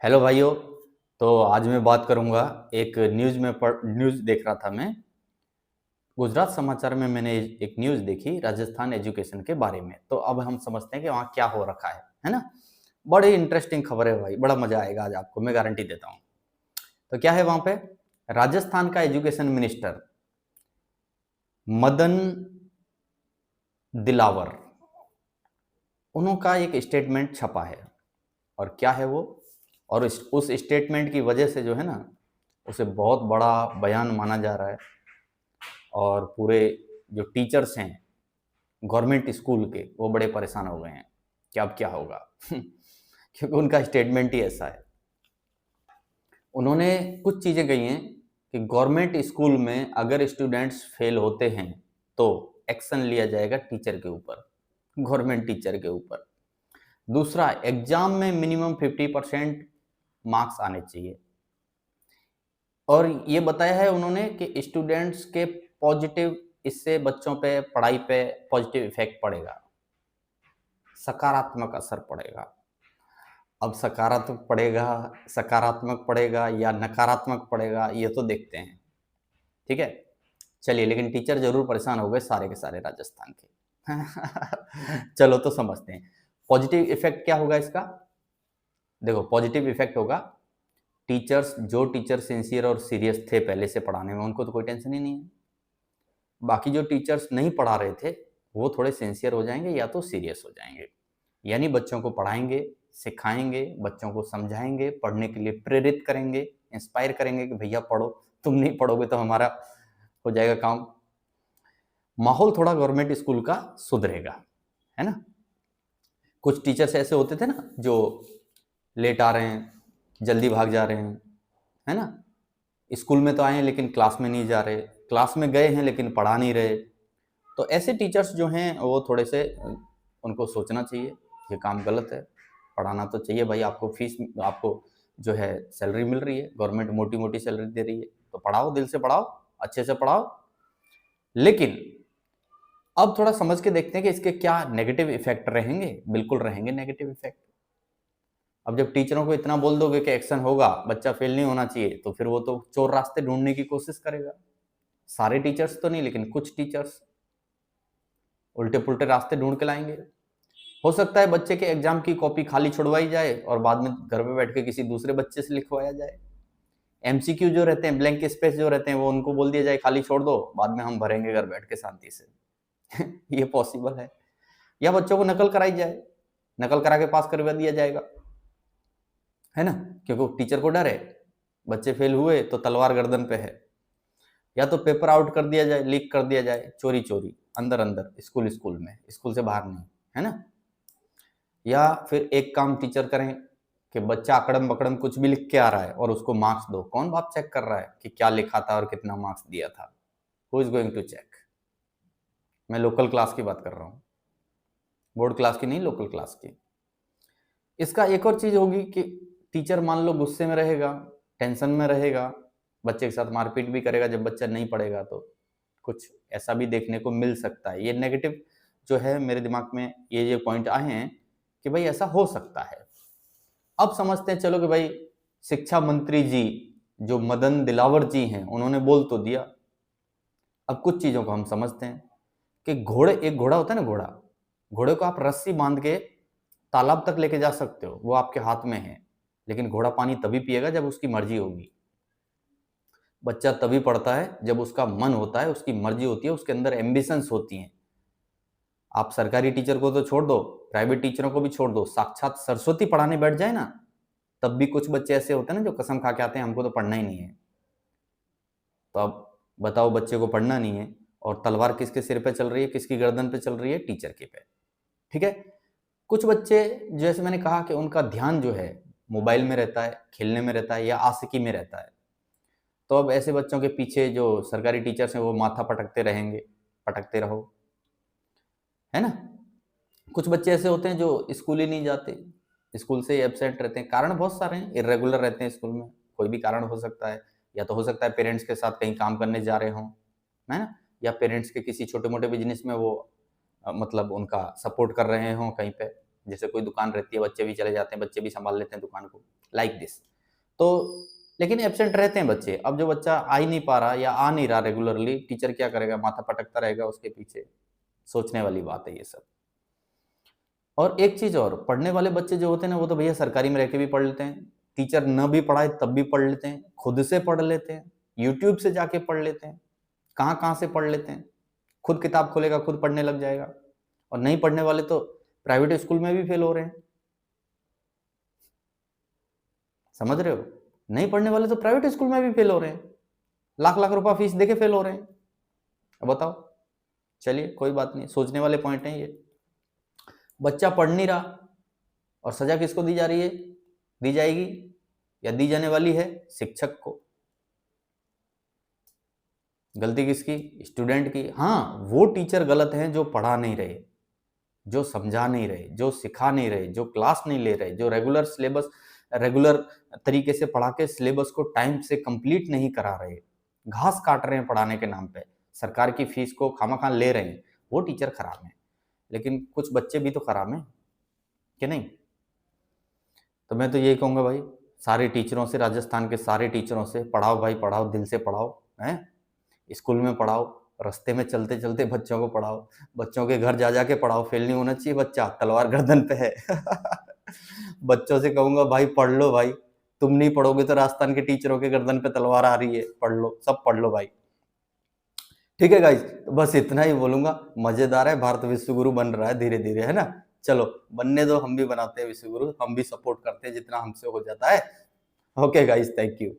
Hello भाइयों। तो आज मैं बात करूंगा। एक न्यूज़ देख रहा था मैं। गुजरात समाचार में मैंने एक न्यूज़ देखी राजस्थान एजुकेशन के बारे में। तो अब हम समझते हैं कि वहाँ क्या हो रखा है ना। बड़ी इंटरेस्टिंग खबर है भाई, बड़ा मजा आएगा आज आपको, मैं गारंटी देता हूँ। तो क्या है वहाँ पे, राजस्थान का एजुकेशन मिनिस्टर मदन दिलावर, उनका एक स्टेटमेंट छपा है। और क्या है वो, और उस स्टेटमेंट की वजह से जो है ना, उसे बहुत बड़ा बयान माना जा रहा है। और पूरे जो टीचर्स हैं गवर्नमेंट स्कूल के, वो बड़े परेशान हो गए हैं कि अब क्या होगा क्योंकि उनका स्टेटमेंट ही ऐसा है। उन्होंने कुछ चीज़ें कही हैं कि गवर्नमेंट स्कूल में अगर स्टूडेंट्स फेल होते हैं तो एक्शन लिया जाएगा टीचर के ऊपर, गवर्नमेंट टीचर के ऊपर। दूसरा, एग्जाम में मिनिमम 50% मार्क्स आने चाहिए। और ये बताया है उन्होंने कि स्टूडेंट्स के पॉजिटिव, इससे बच्चों पे, पढ़ाई पे पॉजिटिव इफेक्ट पड़ेगा, सकारात्मक असर पड़ेगा। अब सकारात्मक पड़ेगा या नकारात्मक पड़ेगा, ये तो देखते हैं। ठीक है, चलिए। लेकिन टीचर जरूर परेशान हो गए सारे के सारे राजस्थान के चलो तो समझते हैं पॉजिटिव इफेक्ट क्या होगा इसका। देखो, पॉजिटिव इफेक्ट होगा, टीचर्स, जो टीचर सिंसियर और सीरियस थे पहले से पढ़ाने में, उनको तो कोई टेंशन ही नहीं है। बाकी जो टीचर्स नहीं पढ़ा रहे थे, वो थोड़े सिंसियर हो जाएंगे या तो सीरियस हो जाएंगे। यानी बच्चों को पढ़ाएंगे, सिखाएंगे, बच्चों को समझाएंगे, पढ़ने के लिए प्रेरित करेंगे, इंस्पायर करेंगे कि भैया पढ़ो, तुम नहीं पढ़ोगे तो हमारा हो जाएगा काम। माहौल थोड़ा गवर्नमेंट स्कूल का सुधरेगा, है ना। कुछ टीचर्स ऐसे होते थे ना, जो लेट आ रहे हैं, जल्दी भाग जा रहे हैं, है ना। स्कूल में तो आए हैं लेकिन क्लास में नहीं जा रहे, क्लास में गए हैं लेकिन पढ़ा नहीं रहे। तो ऐसे टीचर्स जो हैं वो थोड़े से, उनको सोचना चाहिए ये काम गलत है। पढ़ाना तो चाहिए भाई, आपको फीस, आपको जो है सैलरी मिल रही है, गवर्नमेंट मोटी मोटी सैलरी दे रही है, तो पढ़ाओ, दिल से पढ़ाओ, अच्छे से पढ़ाओ। लेकिन अब थोड़ा समझ के देखते हैं कि इसके क्या नेगेटिव इफेक्ट रहेंगे। बिल्कुल रहेंगे नेगेटिव इफेक्ट। अब जब टीचरों को इतना बोल दोगे कि एक्शन होगा, बच्चा फेल नहीं होना चाहिए, तो फिर वो तो चोर रास्ते ढूंढने की कोशिश करेगा। सारे टीचर्स तो नहीं, लेकिन कुछ टीचर्स उल्टे पुल्टे रास्ते ढूंढ के लाएंगे। हो सकता है बच्चे के एग्जाम की कॉपी खाली छुड़वाई जाए और बाद में घर पे बैठ के किसी दूसरे बच्चे से लिखवाया जाए। एमसीक्यू जो रहते हैं, ब्लैंक स्पेस जो रहते हैं, वो उनको बोल दिया जाए खाली छोड़ दो, बाद में हम भरेंगे घर बैठ के शांति से ये पॉसिबल है। या बच्चों को नकल कराई जाए, नकल करा के पास करवा दिया जाएगा, है ना। क्योंकि टीचर को डर है, बच्चे फेल हुए तो तलवार गर्दन पे है। या तो पेपर आउट कर दिया जाए, लीक कर दिया जाए, चोरी चोरी, अंदर अंदर, स्कूल में, स्कूल से बाहर नहीं, है ना। या फिर एक काम टीचर करें कि बच्चा अकड़म बकड़म कुछ भी लिख के आ रहा है और उसको मार्क्स दो। कौन बाप चेक कर रहा है कि क्या लिखा था और कितना मार्क्स दिया था? Who is going to check? मैं लोकल क्लास की बात कर रहा हूँ, बोर्ड क्लास की नहीं, लोकल क्लास की। इसका एक और चीज होगी कि टीचर मान लो गुस्से में रहेगा, टेंशन में रहेगा, बच्चे के साथ मारपीट भी करेगा जब बच्चा नहीं पढ़ेगा, तो कुछ ऐसा भी देखने को मिल सकता है। ये नेगेटिव जो है, मेरे दिमाग में ये पॉइंट आए हैं कि भाई ऐसा हो सकता है। अब समझते हैं चलो कि भाई शिक्षा मंत्री जी जो मदन दिलावर जी हैं, उन्होंने बोल तो दिया। अब कुछ चीजों को हम समझते हैं कि एक घोड़ा होता है ना, घोड़े को आप रस्सी बांध के तालाब तक लेके जा सकते हो, वो आपके हाथ में है। लेकिन घोड़ा पानी तभी पिएगा जब उसकी मर्जी होगी। बच्चा तभी पढ़ता है जब उसका मन होता है, उसकी मर्जी होती है, उसके अंदर एम्बिशंस होती हैं। आप सरकारी टीचर को तो छोड़ दो, प्राइवेट टीचरों को भी छोड़ दो, साक्षात सरस्वती पढ़ाने बैठ जाए ना, तब भी कुछ बच्चे ऐसे होते हैं ना जो कसम खा के आते हैं हमको तो पढ़ना ही नहीं है। तो अब बताओ, बच्चे को पढ़ना नहीं है और तलवार किसके सिर पे चल रही है, किसकी गर्दन पे चल रही है? टीचर के पे। ठीक है। कुछ बच्चे, जैसे मैंने कहा कि उनका ध्यान जो है मोबाइल में रहता है, खेलने में रहता है, या आशिकी में रहता है। तो अब ऐसे बच्चों के पीछे जो सरकारी टीचर्स हैं वो माथा पटकते रहेंगे, पटकते रहो, है ना। कुछ बच्चे ऐसे होते हैं जो स्कूल ही नहीं जाते, स्कूल से एब्सेंट रहते हैं। कारण बहुत सारे हैं, इरेगुलर रहते हैं स्कूल में, कोई भी कारण हो सकता है। या तो हो सकता है पेरेंट्स के साथ कहीं काम करने जा रहे हों, है ना। या पेरेंट्स के किसी छोटे मोटे बिजनेस में वो मतलब उनका सपोर्ट कर रहे हों कहीं पे। जैसे कोई दुकान रहती है, बच्चे भी चले जाते हैं, बच्चे भी संभाल लेते हैं दुकान को, लाइक दिस। तो लेकिन एब्सेंट रहते हैं बच्चे। अब जो बच्चा आ ही नहीं पा रहा या आ नहीं रहा रेगुलरली, टीचर क्या करेगा, माथा पटकता रहेगा उसके पीछे। सोचने वाली बात है ये सब। और एक चीज और, पढ़ने वाले बच्चे जो होते हैं ना, वो तो भैया सरकारी में रह के भी पढ़ लेते हैं, टीचर न भी पढ़ाए तब भी पढ़ लेते हैं, खुद से पढ़ लेते हैं, यूट्यूब से जाके पढ़ लेते हैं, कहाँ कहाँ से पढ़ लेते हैं, खुद किताब खोलेगा खुद पढ़ने लग जाएगा। और नहीं पढ़ने वाले तो प्राइवेट स्कूल में भी फेल हो रहे हैं, समझ रहे हो? नहीं पढ़ने वाले तो प्राइवेट स्कूल में भी फेल हो रहे हैं, लाख लाख रुपया फीस देके फेल हो रहे हैं। अब बताओ। चलिए कोई बात नहीं, सोचने वाले पॉइंट हैं ये। बच्चा पढ़ नहीं रहा और सजा किसको दी जा रही है, दी जाएगी या दी जाने वाली है? शिक्षक को। गलती किसकी? स्टूडेंट की। हाँ, वो टीचर गलत हैं जो पढ़ा नहीं रहे, जो समझा नहीं रहे, जो सिखा नहीं रहे, जो क्लास नहीं ले रहे, जो रेगुलर तरीके से पढ़ा के सिलेबस को टाइम से कंप्लीट नहीं करा रहे, घास काट रहे हैं पढ़ाने के नाम पे, सरकार की फीस को खामखा ले रहे हैं, वो टीचर खराब हैं। लेकिन कुछ बच्चे भी तो खराब हैं कि नहीं? तो मैं तो यही कहूँगा भाई, सारे टीचरों से, राजस्थान के सारे टीचरों से, पढ़ाओ भाई पढ़ाओ, दिल से पढ़ाओ, हैं? स्कूल में पढ़ाओ, रास्ते में चलते चलते बच्चों को पढ़ाओ, बच्चों के घर जा जाके पढ़ाओ। फेल नहीं होना चाहिए बच्चा, तलवार गर्दन पे है। बच्चों से कहूंगा भाई पढ़ लो भाई, तुम नहीं पढ़ोगे तो राजस्थान के टीचरों के गर्दन पे तलवार आ रही है, पढ़ लो, सब पढ़ लो भाई। ठीक है गाइज, तो बस इतना ही बोलूंगा। मजेदार है, भारत विश्व गुरु बन रहा है धीरे धीरे, है ना? चलो बनने दो, हम भी बनाते हैं विश्व गुरु, हम भी सपोर्ट करते हैं जितना हमसे हो जाता है। Okay guys, thank you.